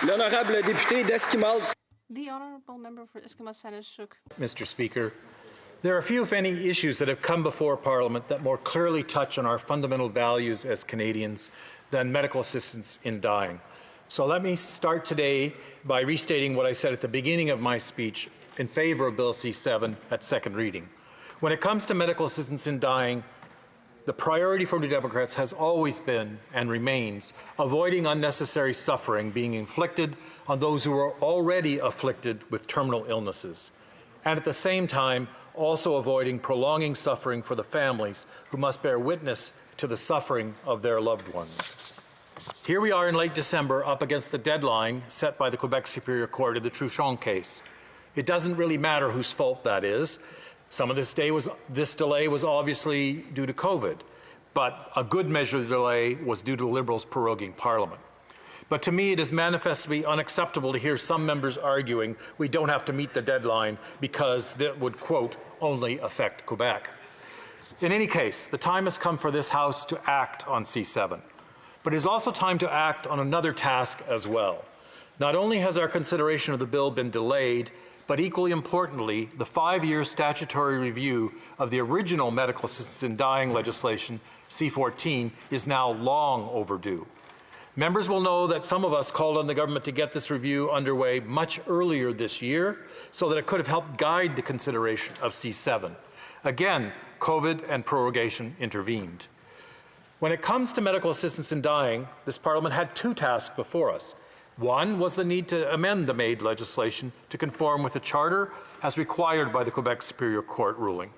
L'honorable député d'Esquimalt. The honourable member for Esquimalt-Saanishuk. Mr. Speaker, there are few, if any, issues that have come before Parliament that more clearly touch on our fundamental values as Canadians than medical assistance in dying. So let me start today by restating what I said at the beginning of my speech in favour of Bill C-7 at second reading. When it comes to medical assistance in dying, the priority for New Democrats has always been and remains avoiding unnecessary suffering being inflicted on those who are already afflicted with terminal illnesses, and at the same time also avoiding prolonging suffering for the families who must bear witness to the suffering of their loved ones. Here we are in late December up against the deadline set by the Quebec Superior Court in the Truchon case. It doesn't really matter whose fault that is. Some of this delay was obviously due to COVID, but a good measure of the delay was due to the Liberals proroguing Parliament. But to me, it is manifestly unacceptable to hear some members arguing we don't have to meet the deadline because that would, quote, only affect Quebec. In any case, the time has come for this House to act on C-7. But it is also time to act on another task as well. Not only has our consideration of the bill been delayed, but equally importantly, the 5-year statutory review of the original medical assistance in dying legislation, C-14, is now long overdue. Members will know that some of us called on the government to get this review underway much earlier this year so that it could have helped guide the consideration of C-7. Again, COVID and prorogation intervened. When it comes to medical assistance in dying, this Parliament had two tasks before us. One was the need to amend the MAID legislation to conform with the Charter as required by the Quebec Superior Court ruling.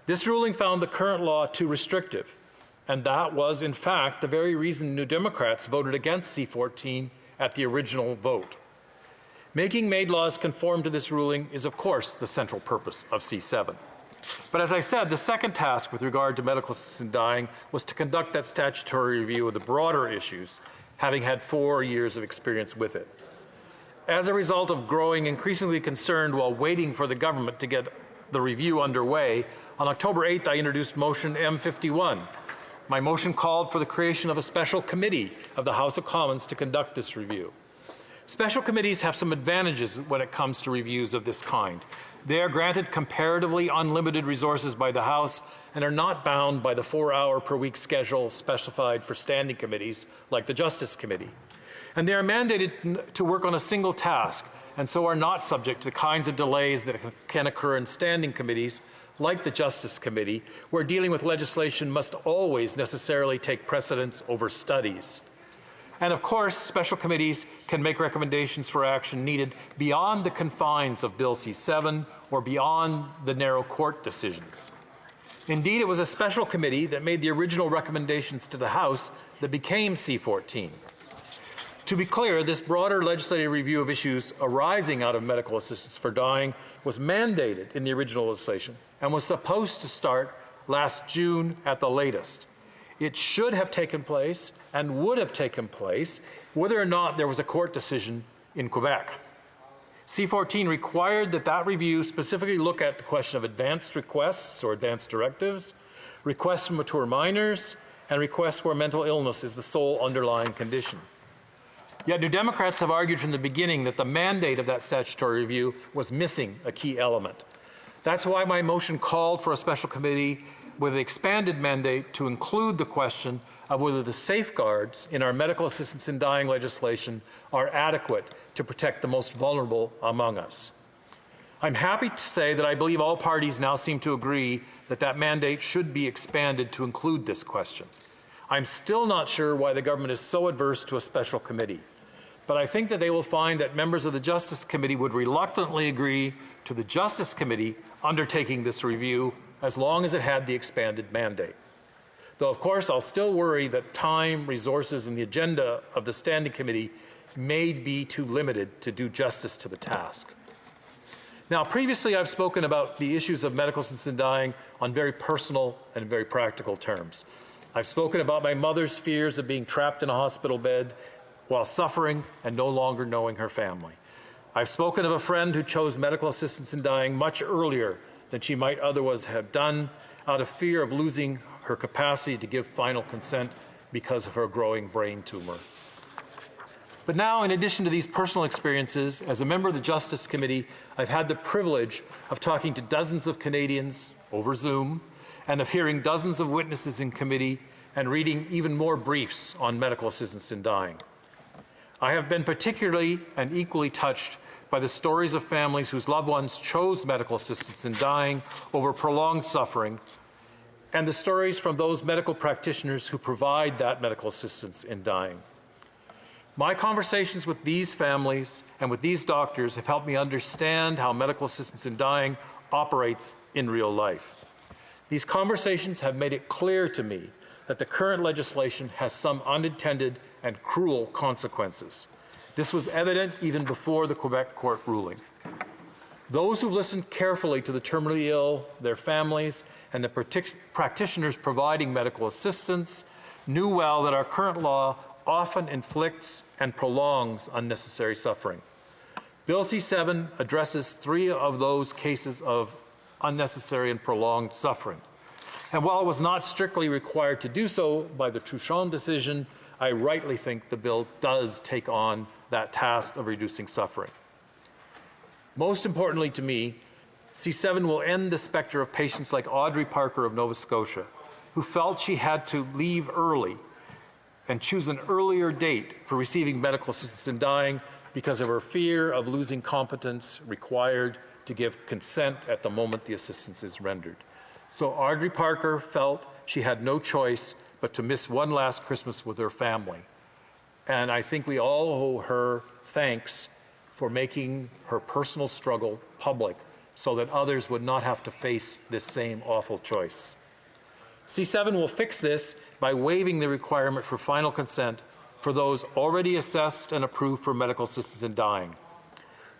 This ruling found the current law too restrictive, and that was, in fact, the very reason New Democrats voted against C-14 at the original vote. Making MAID laws conform to this ruling is, of course, the central purpose of C-7. But as I said, the second task with regard to medical assistance in dying was to conduct that statutory review of the broader issues, having had 4 years of experience with it. As a result of growing increasingly concerned while waiting for the government to get the review underway, on October 8th I introduced motion M51. My motion called for the creation of a special committee of the House of Commons to conduct this review. Special committees have some advantages when it comes to reviews of this kind. They are granted comparatively unlimited resources by the House and are not bound by the 4-hour per week schedule specified for standing committees like the Justice Committee. And they are mandated to work on a single task and so are not subject to the kinds of delays that can occur in standing committees like the Justice Committee, where dealing with legislation must always necessarily take precedence over studies. And of course, special committees can make recommendations for action needed beyond the confines of Bill C-7 or beyond the narrow court decisions. Indeed, it was a special committee that made the original recommendations to the House that became C-14. To be clear, this broader legislative review of issues arising out of medical assistance for dying was mandated in the original legislation and was supposed to start last June at the latest. It should have taken place and would have taken place whether or not there was a court decision in Quebec. C-14 required that review specifically look at the question of advanced requests or advanced directives, requests from mature minors, and requests where mental illness is the sole underlying condition. Yet New Democrats have argued from the beginning that the mandate of that statutory review was missing a key element. That's why my motion called for a special committee with an expanded mandate to include the question of whether the safeguards in our medical assistance in dying legislation are adequate to protect the most vulnerable among us. I'm happy to say that I believe all parties now seem to agree that that mandate should be expanded to include this question. I'm still not sure why the government is so adverse to a special committee, but I think that they will find that members of the Justice Committee would reluctantly agree to the Justice Committee undertaking this review as long as it had the expanded mandate. Though, of course, I'll still worry that time, resources, and the agenda of the Standing Committee may be too limited to do justice to the task. Now, previously I've spoken about the issues of medical assistance in dying on very personal and very practical terms. I've spoken about my mother's fears of being trapped in a hospital bed while suffering and no longer knowing her family. I've spoken of a friend who chose medical assistance in dying much earlier than she might otherwise have done out of fear of losing her capacity to give final consent because of her growing brain tumor. But now, in addition to these personal experiences, as a member of the Justice Committee, I've had the privilege of talking to dozens of Canadians over Zoom and of hearing dozens of witnesses in committee and reading even more briefs on medical assistance in dying. I have been particularly and equally touched by the stories of families whose loved ones chose medical assistance in dying over prolonged suffering, and the stories from those medical practitioners who provide that medical assistance in dying. My conversations with these families and with these doctors have helped me understand how medical assistance in dying operates in real life. These conversations have made it clear to me that the current legislation has some unintended and cruel consequences. This was evident even before the Quebec court ruling. Those who listened carefully to the terminally ill, their families, and the practitioners providing medical assistance knew well that our current law often inflicts and prolongs unnecessary suffering. Bill C-7 addresses 3 of those cases of unnecessary and prolonged suffering. And while it was not strictly required to do so by the Truchon decision, I rightly think the bill does take on that task of reducing suffering. Most importantly to me, C-7 will end the specter of patients like Audrey Parker of Nova Scotia, who felt she had to leave early and choose an earlier date for receiving medical assistance in dying because of her fear of losing competence required to give consent at the moment the assistance is rendered. So Audrey Parker felt she had no choice but to miss one last Christmas with her family. And I think we all owe her thanks for making her personal struggle public so that others would not have to face this same awful choice. C-7 will fix this by waiving the requirement for final consent for those already assessed and approved for medical assistance in dying.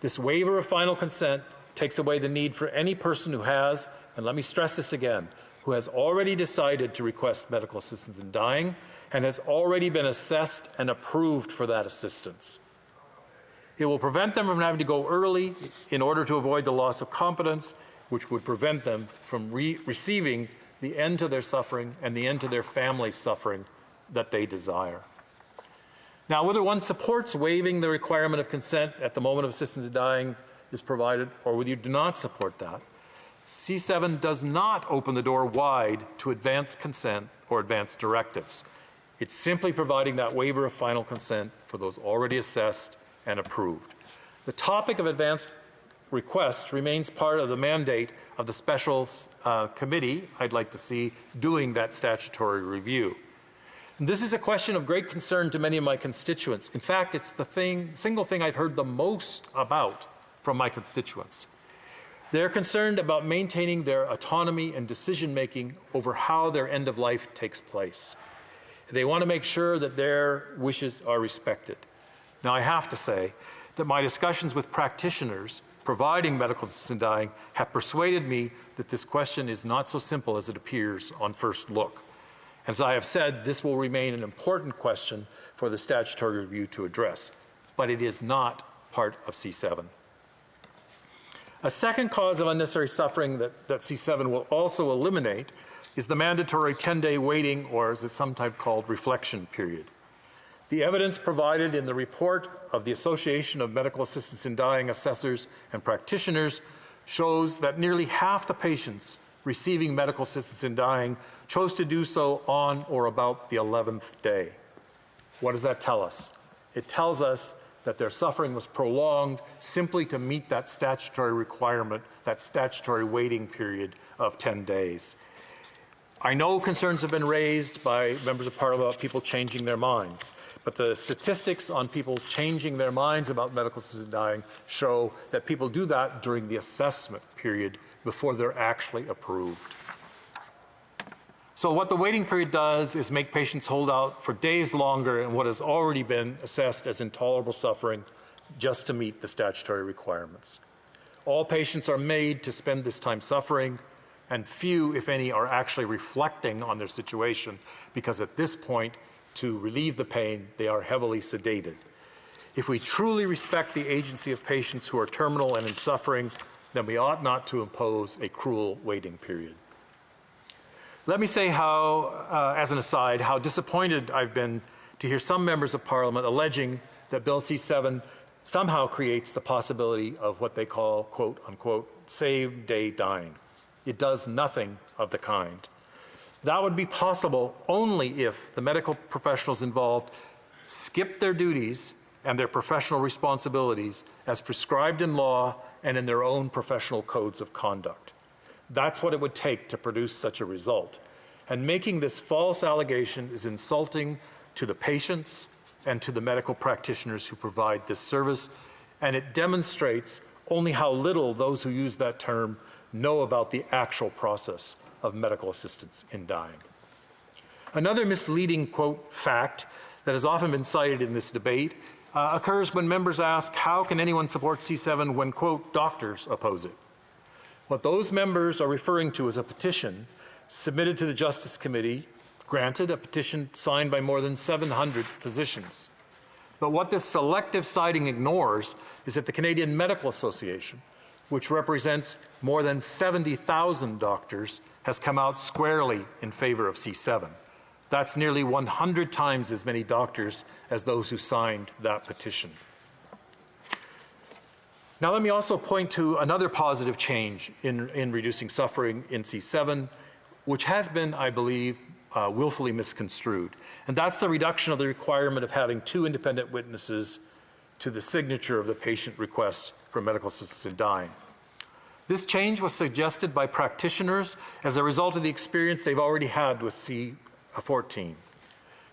This waiver of final consent takes away the need for any person who has, and let me stress this again, who has already decided to request medical assistance in dying and has already been assessed and approved for that assistance. It will prevent them from having to go early in order to avoid the loss of competence, which would prevent them from receiving the end to their suffering and the end to their family's suffering that they desire. Now, whether one supports waiving the requirement of consent at the moment of assistance in dying is provided, or whether you do not support that, C-7 does not open the door wide to advance consent or advance directives. It's simply providing that waiver of final consent for those already assessed and approved. The topic of advanced request remains part of the mandate of the special committee I'd like to see doing that statutory review. And this is a question of great concern to many of my constituents. In fact, it's the single thing I've heard the most about from my constituents. They're concerned about maintaining their autonomy and decision-making over how their end of life takes place. They want to make sure that their wishes are respected. Now, I have to say that my discussions with practitioners providing medical assistance in dying have persuaded me that this question is not so simple as it appears on first look. As I have said, this will remain an important question for the statutory review to address, but it is not part of C-7. A second cause of unnecessary suffering that C-7 will also eliminate is the mandatory 10-day waiting, or as it's sometimes called, reflection period. The evidence provided in the report of the Association of Medical Assistance in Dying Assessors and Practitioners shows that nearly half the patients receiving medical assistance in dying chose to do so on or about the 11th day. What does that tell us? It tells us that their suffering was prolonged simply to meet that statutory requirement, that statutory waiting period of 10 days. I know concerns have been raised by members of Parliament about people changing their minds, but the statistics on people changing their minds about medical assistance in dying show that people do that during the assessment period before they're actually approved. So what the waiting period does is make patients hold out for days longer in what has already been assessed as intolerable suffering just to meet the statutory requirements. All patients are made to spend this time suffering, and few, if any, are actually reflecting on their situation because at this point, to relieve the pain, they are heavily sedated. If we truly respect the agency of patients who are terminal and in suffering, then we ought not to impose a cruel waiting period. Let me say how, as an aside, how disappointed I've been to hear some members of Parliament alleging that Bill C-7 somehow creates the possibility of what they call, quote unquote, same-day dying. It does nothing of the kind. That would be possible only if the medical professionals involved skip their duties and their professional responsibilities as prescribed in law and in their own professional codes of conduct. That's what it would take to produce such a result. And making this false allegation is insulting to the patients and to the medical practitioners who provide this service, and it demonstrates only how little those who use that term know about the actual process of medical assistance in dying. Another misleading, quote, fact that has often been cited in this debate occurs when members ask, how can anyone support C-7 when, quote, doctors oppose it? What those members are referring to is a petition submitted to the Justice Committee, granted, a petition signed by more than 700 physicians. But what this selective citing ignores is that the Canadian Medical Association, which represents more than 70,000 doctors, has come out squarely in favor of C-7. That's nearly 100 times as many doctors as those who signed that petition. Now let me also point to another positive change in reducing suffering in C-7, which has been, I believe, willfully misconstrued. And that's the reduction of the requirement of having 2 independent witnesses to the signature of the patient request for medical assistance in dying. This change was suggested by practitioners as a result of the experience they've already had with C-14.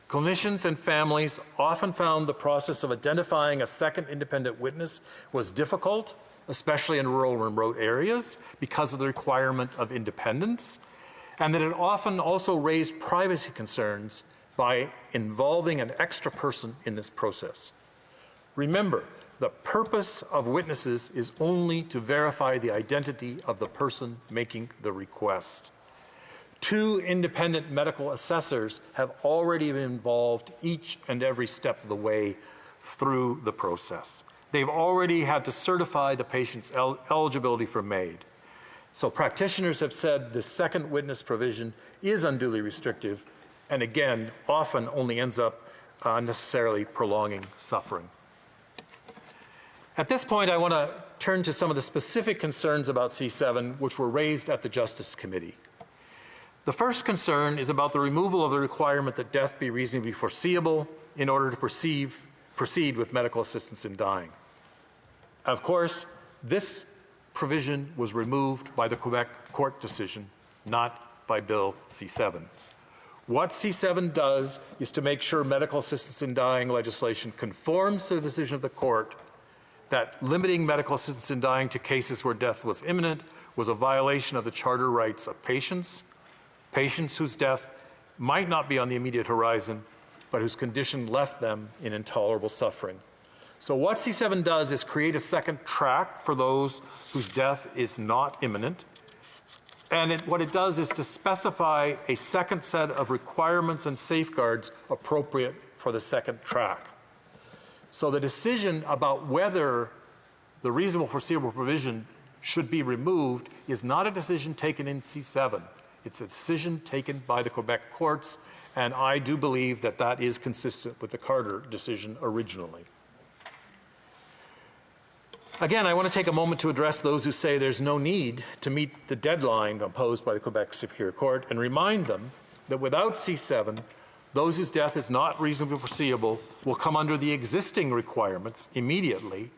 Clinicians and families often found the process of identifying a second independent witness was difficult, especially in rural and remote areas, because of the requirement of independence, and that it often also raised privacy concerns by involving an extra person in this process. Remember, the purpose of witnesses is only to verify the identity of the person making the request. 2 independent medical assessors have already been involved each and every step of the way through the process. They've already had to certify the patient's eligibility for MAID. So practitioners have said the second witness provision is unduly restrictive and again, often only ends up unnecessarily prolonging suffering. At this point, I want to turn to some of the specific concerns about C-7 which were raised at the Justice Committee. The first concern is about the removal of the requirement that death be reasonably foreseeable in order to proceed with medical assistance in dying. Of course, this provision was removed by the Quebec court decision, not by Bill C-7. What C-7 does is to make sure medical assistance in dying legislation conforms to the decision of the court that limiting medical assistance in dying to cases where death was imminent was a violation of the charter rights of patients whose death might not be on the immediate horizon, but whose condition left them in intolerable suffering. So what C-7 does is create a second track for those whose death is not imminent. And what it does is to specify a second set of requirements and safeguards appropriate for the second track. So the decision about whether the reasonable foreseeable provision should be removed is not a decision taken in C-7. It's a decision taken by the Quebec courts, and I do believe that that is consistent with the Carter decision originally. Again, I want to take a moment to address those who say there's no need to meet the deadline imposed by the Quebec Superior Court and remind them that without C-7, those whose death is not reasonably foreseeable will come under the existing requirements immediately,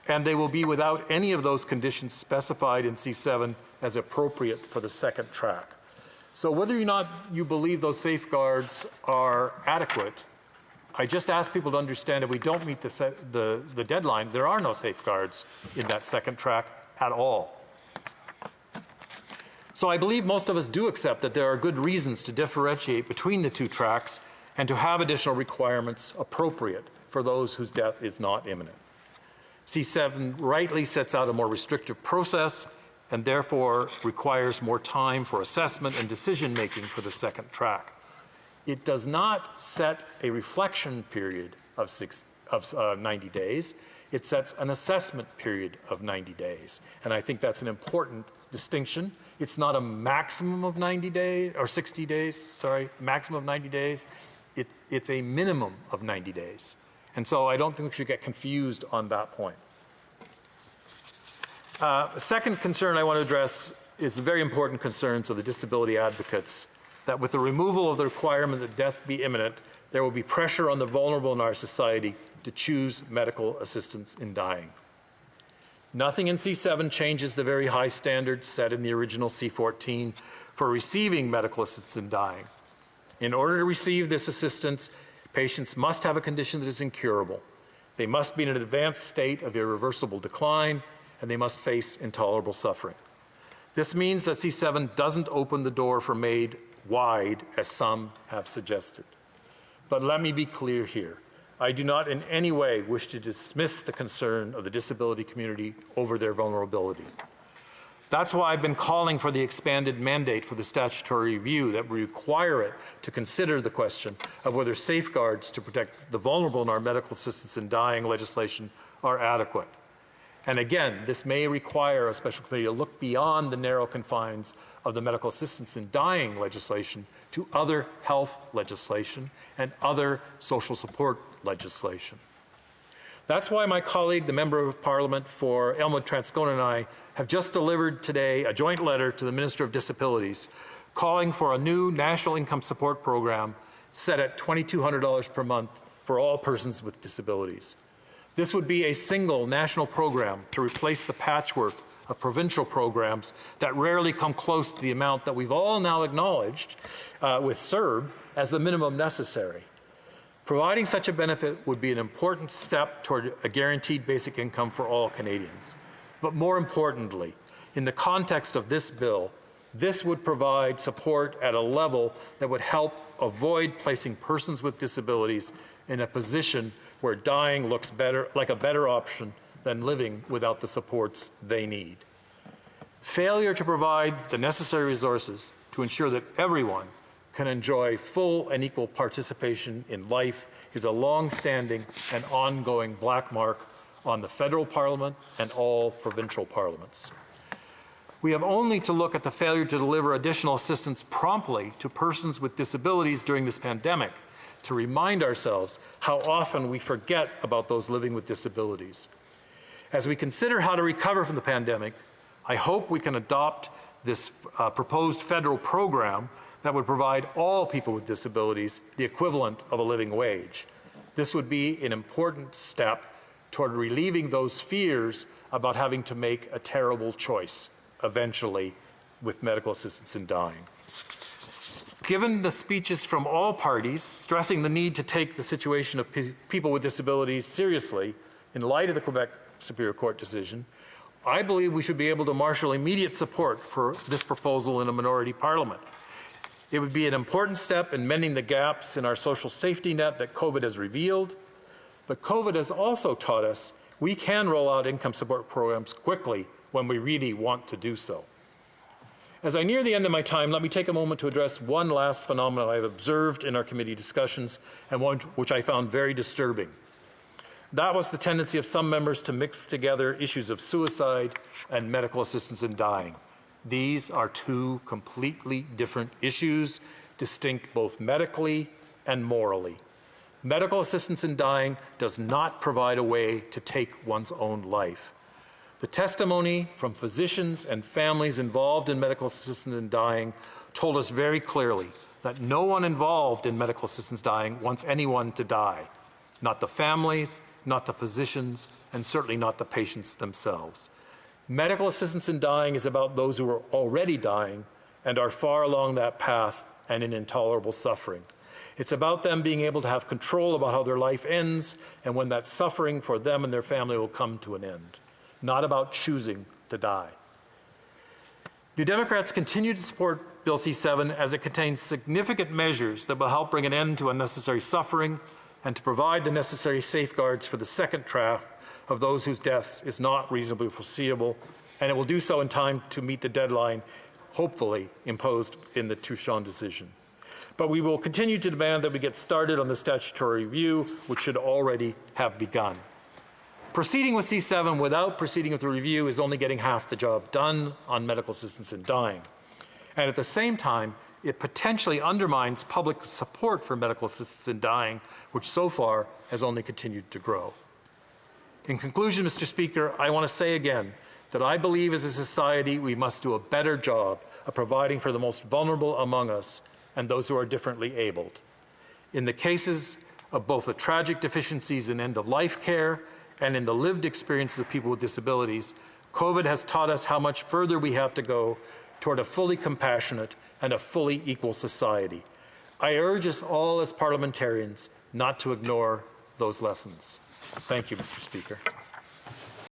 and they will be without any of those conditions specified in C-7 as appropriate for the second track. So whether or not you believe those safeguards are adequate, I just ask people to understand if we don't meet the deadline, there are no safeguards in that second track at all. So I believe most of us do accept that there are good reasons to differentiate between the 2 tracks and to have additional requirements appropriate for those whose death is not imminent. C-7 rightly sets out a more restrictive process and therefore requires more time for assessment and decision-making for the second track. It does not set a reflection period of 90 days. It sets an assessment period of 90 days. And I think that's an important distinction. It's not a maximum of 90 days, or 60 days, sorry, maximum of 90 days. It's a minimum of 90 days. And so I don't think we should get confused on that point. A second concern I want to address is the very important concerns of the disability advocates, that with the removal of the requirement that death be imminent, there will be pressure on the vulnerable in our society to choose medical assistance in dying. Nothing in C7 changes the very high standards set in the original C14 for receiving medical assistance in dying. In order to receive this assistance, patients must have a condition that is incurable. They must be in an advanced state of irreversible decline, and they must face intolerable suffering. This means that C7 doesn't open the door for MAID wide, as some have suggested. But let me be clear here. I do not in any way wish to dismiss the concern of the disability community over their vulnerability. That's why I've been calling for the expanded mandate for the statutory review that would require it to consider the question of whether safeguards to protect the vulnerable in our medical assistance in dying legislation are adequate. And again, this may require a special committee to look beyond the narrow confines of the medical assistance in dying legislation to other health legislation and other social support legislation. That's why my colleague, the Member of Parliament for Elmwood-Transcona, and I have just delivered today a joint letter to the Minister of Disabilities calling for a new national income support program set at $2,200 per month for all persons with disabilities. This would be a single national program to replace the patchwork of provincial programs that rarely come close to the amount that we've all now acknowledged with CERB as the minimum necessary. Providing such a benefit would be an important step toward a guaranteed basic income for all Canadians. But more importantly, in the context of this bill, this would provide support at a level that would help avoid placing persons with disabilities in a position where dying looks like a better option than living without the supports they need. Failure to provide the necessary resources to ensure that everyone can enjoy full and equal participation in life is a long-standing and ongoing black mark on the federal parliament and all provincial parliaments. We have only to look at the failure to deliver additional assistance promptly to persons with disabilities during this pandemic to remind ourselves how often we forget about those living with disabilities. As we consider how to recover from the pandemic, I hope we can adopt this proposed federal program that would provide all people with disabilities the equivalent of a living wage. This would be an important step toward relieving those fears about having to make a terrible choice eventually with medical assistance in dying. Given the speeches from all parties stressing the need to take the situation of people with disabilities seriously in light of the Quebec Superior Court decision, I believe we should be able to marshal immediate support for this proposal in a minority parliament. It would be an important step in mending the gaps in our social safety net that COVID has revealed, but COVID has also taught us we can roll out income support programs quickly when we really want to do so. As I near the end of my time, let me take a moment to address one last phenomenon I've observed in our committee discussions and one which I found very disturbing. That was the tendency of some members to mix together issues of suicide and medical assistance in dying. These are two completely different issues, distinct both medically and morally. Medical assistance in dying does not provide a way to take one's own life. The testimony from physicians and families involved in medical assistance in dying told us very clearly that no one involved in medical assistance dying wants anyone to die. Not the families, not the physicians, and certainly not the patients themselves. Medical assistance in dying is about those who are already dying and are far along that path and in intolerable suffering. It's about them being able to have control about how their life ends and when that suffering for them and their family will come to an end, not about choosing to die. New Democrats continue to support Bill C7 as it contains significant measures that will help bring an end to unnecessary suffering and to provide the necessary safeguards for the second draft of those whose deaths is not reasonably foreseeable, and it will do so in time to meet the deadline, hopefully imposed in the Touchon decision. But we will continue to demand that we get started on the statutory review, which should already have begun. Proceeding with C7 without proceeding with the review is only getting half the job done on medical assistance in dying. And at the same time, it potentially undermines public support for medical assistance in dying, which so far has only continued to grow. In conclusion, Mr. Speaker, I want to say again that I believe as a society we must do a better job of providing for the most vulnerable among us and those who are differently abled. In the cases of both the tragic deficiencies in end-of-life care and in the lived experiences of people with disabilities, COVID has taught us how much further we have to go toward a fully compassionate and a fully equal society. I urge us all as parliamentarians not to ignore those lessons. Thank you, Mr. Speaker.